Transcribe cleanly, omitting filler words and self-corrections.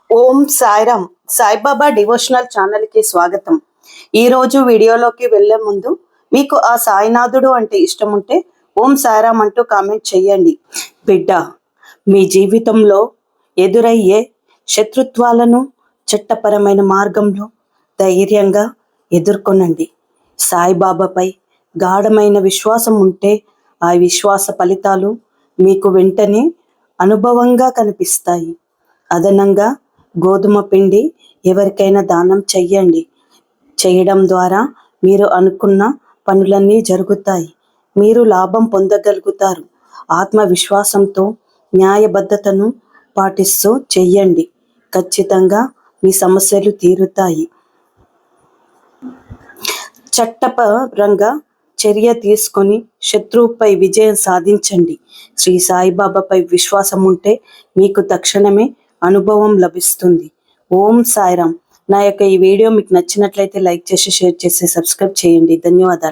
ఓం Sairam. Saibaba devotional ఛానల్కి స్వాగతం. ఈరోజు వీడియోలోకి వెళ్లే ముందు మీకు ఆ సాయినాథుడు అంటే ఇష్టం ఉంటే ఓం సాయిరామ్ అంటూ కామెంట్ చేయండి. బిడ్డ, మీ జీవితంలో ఎదురయ్యే శత్రుత్వాలను చట్టపరమైన మార్గంలో ధైర్యంగా ఎదుర్కొనండి. సాయిబాబాపై గాఢమైన విశ్వాసం ఉంటే ఆ విశ్వాస ఫలితాలు మీకు వెంటనే అనుభవంగా కనిపిస్తాయి. అదనంగా గోధుమ పిండి ఎవరికైనా దానం చెయ్యండి. చేయడం ద్వారా మీరు అనుకున్న పనులన్నీ జరుగుతాయి. మీరు లాభం పొందగలుగుతారు. ఆత్మవిశ్వాసంతో న్యాయబద్ధతను పాటిస్తూ చెయ్యండి. ఖచ్చితంగా మీ సమస్యలు తీరుతాయి. చట్టపరంగా చర్య తీసుకొని శత్రువుపై విజయం సాధించండి. శ్రీ సాయిబాబాపై విశ్వాసం ఉంటే మీకు తక్షణమే అనుభవం లభిస్తుంది. ఓం సాయిరామ్. నా యొక్క ఈ వీడియో మీకు నచ్చినట్లయితే లైక్ చేసి, షేర్ చేసి, సబ్స్క్రైబ్ చేయండి. ధన్యవాదాలు.